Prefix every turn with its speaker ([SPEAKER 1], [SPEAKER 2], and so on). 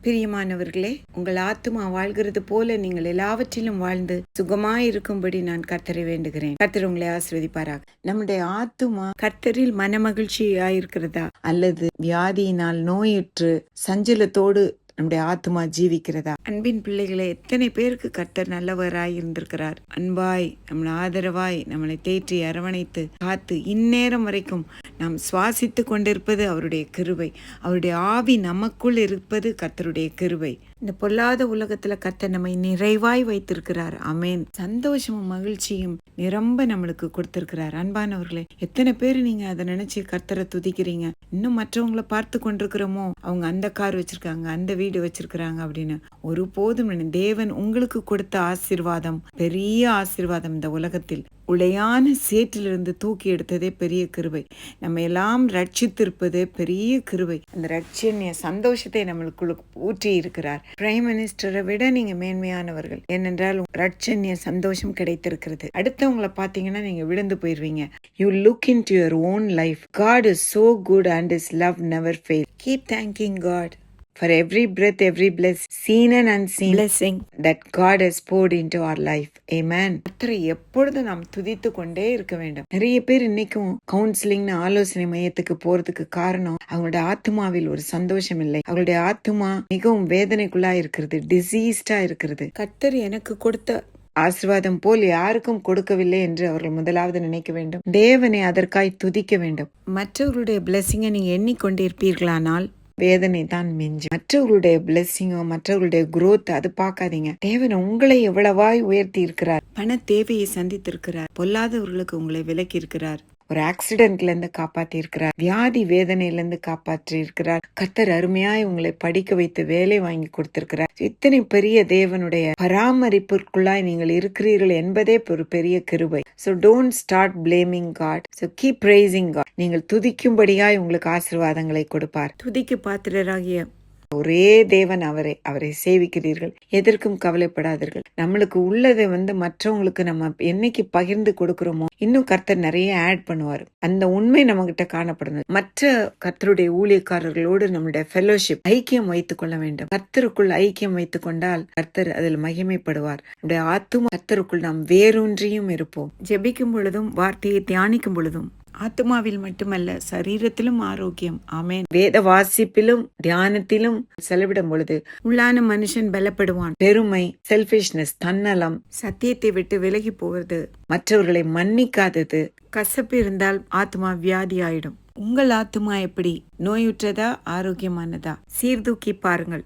[SPEAKER 1] பிரியமானவர்களே, உங்கள் ஆத்துமா வாழ்கிறது போல நீங்கள் எல்லாவற்றிலும் வாழ்ந்து சுகமாயிருக்கும்படி நான் கர்த்தரை வேண்டுகிறேன். கர்த்தர் உங்களை ஆசீர்வதிப்பாராக. நம்முடைய ஆத்துமா கர்த்தரில் மனமகிழ்ச்சியாயிருக்கிறதா அல்லது வியாதியினால் நோயுற்று சஞ்சலத்தோடு நம்முடைய ஆத்துமா ஜீவிக்கிறதா? அன்பின் பிள்ளைகளை, எத்தனை பேருக்கு கர்த்தர் நல்லவராய் இருந்திருக்கிறார். அன்பாய் நம்மளை ஆதரவாய் நம்மளை தேற்றி அரவணைத்து காத்து இந்நேரம் வரைக்கும் நாம் சுவாசித்து கொண்டிருப்பது அவருடைய கிருபை. அவருடைய ஆவி நமக்குள் இருப்பது கர்த்தருடைய கிருபை. இந்த பொல்லாத உலகத்துல கர்த்தர் நம்மை நிறைவாய் வைத்திருக்கிறார். ஆமென். சந்தோஷமும் மகிழ்ச்சியும் நிரம்ப நம்மளுக்கு கொடுத்திருக்கிறார். அன்பானவர்களே, எத்தனை பேர் நீங்க அதை நினைச்சு கர்த்தரை துதிக்கிறீங்க? இன்னும் மற்றவங்களை பார்த்து கொண்டிருக்கிறோமோ, அவங்க அந்த கார் வச்சிருக்காங்க, அந்த வீடு வச்சிருக்கிறாங்க அப்படின்னு. ஒருபோதும் தேவன் உங்களுக்கு கொடுத்த ஆசீர்வாதம் பெரிய ஆசீர்வாதம். இந்த உலகத்தில் உளையான சேற்றிலிருந்து தூக்கி எடுத்ததே பெரிய கிருபை. நம்ம எல்லாம் ரட்சித்திருப்பதே பெரிய கிருபை. அந்த ரட்சணிய சந்தோஷத்தை நம்மளுக்குள்ள ஊற்றி இருக்கிறார். பிரைம் மினிஸ்டரை விட நீங்க மேன்மையானவர்கள். ஏனென்றால் ரட்சணிய சந்தோஷம் கிடைத்திருக்கிறது. அடுத்தவங்களை பார்த்தீங்கன்னா நீங்க விழுந்து போயிருவீங்க. You look into your own life. God is so good and His love never fails. Keep thanking God for every breath, every blessing, seen and unseen blessing that God has poured into our life. Amen. கர்த்தரை எப்பொழுதும் நாம் துதித்து கொண்டே இருக்க வேண்டும். நிறைய பேர் இன்னைக்கும் கவுன்சிலிங்னு ஆலோசனை மையத்துக்கு போறதுக்கு காரணம் அவங்களுடைய ஆத்மாவில் ஒரு சந்தோஷம் இல்லை. அவங்களுடைய ஆத்மா மிகவும் வேதனைக்குள்ளா இருக்கிறது, டிசீஸ்டா இருக்கிறது. கர்த்தர் எனக்கு கொடுத்த ஆசீர்வாதம் போல் யாருக்கும் கொடுக்கவில்லை என்று அவர்கள் முதலாவது நினைக்க வேண்டும். தேவனை அதற்காய் துதிக்க வேண்டும். மற்றவர்களுடைய பிளெஸிங்கை நீங்க எண்ணிக்கொண்டிருப்பீர்களானால் வேதனை தான் மிஞ்சும். மற்றவர்களுடைய பிளெஸிங்கோ மற்றவர்களுடைய குரோத் அது பார்க்காதீங்க. தேவன் உங்களை எவ்வளவாய் உயர்த்தி இருக்கிறார். பண தேவையை சந்தித்திருக்கிறார். பொல்லாதவர்களுக்கு உங்களை விலக்கி இருக்கிறார். ஒரு ஆக்சிடென்ட்ல இருந்து காப்பாற்றி இருக்கிறார். வியாதி வேதனையில இருந்து காப்பாற்றி இருக்கிறார். கர்த்தர் அருமையாய் உங்களை படிக்க வைத்து வேலை வாங்கி கொடுத்திருக்கிறார். இத்தனை பெரிய தேவனுடைய பராமரிப்பிற்குள்ளாய் நீங்கள் இருக்கிறீர்கள் என்பதே ஒரு பெரிய கிருபை. So don't start blaming God. So keep praising God. நீங்கள் துதிக்கும்படியாய் உங்களுக்கு ஆசீர்வாதங்களை கொடுப்பார். துதிக்கு பாத்திரராகிய ஒரே தேவன் அவரை சேவிக்கிறீர்கள். எதற்கும் கவலைப்படாதீர்கள். நம்மளுக்கு உள்ளதை மற்றவங்களுக்கு நம்ம என்னைக்கு பகிர்ந்து கொடுக்கிறோமோ இன்னும் கர்த்தர் நிறைய ஆட் பண்ணுவார். அந்த உண்மை நம்ம கிட்ட காணப்படணும். மற்ற கர்த்தருடைய ஊழியக்காரர்களோடு நம்முடைய ஃபெலோஷிப் ஐக்கியம் வைத்துக் கொள்ள வேண்டும். கர்த்தருக்குள் ஐக்கியம் வைத்துக் கொண்டால் கர்த்தர் அதில் மகிமைப்படுவார். நம்முடைய ஆத்துமா கர்த்தருக்குள் நாம் வேரூன்றியும் இருப்போம். ஜெபிக்கும் பொழுதும் வார்த்தையை தியானிக்கும் பொழுதும் ஆத்மாவில் மட்டுமல்ல சரீரத்திலும் ஆரோக்கியம். ஆமென். வேத வாசிப்பிலும் தியானத்திலும் செலவிடும் பொழுது உள்ளான மனுஷன் பலப்படுவான். பெருமை, செல்ஃபிஷ்னஸ், தன்னலம், சத்தியத்தை விட்டு விலகி போவது, மற்றவர்களை மன்னிக்காதது, கசப்பு இருந்தால் ஆத்மா வியாதி ஆயிடும். உங்கள் ஆத்மா எப்படி? நோயுற்றதா ஆரோக்கியமானதா? சீர்தூக்கி பாருங்கள்.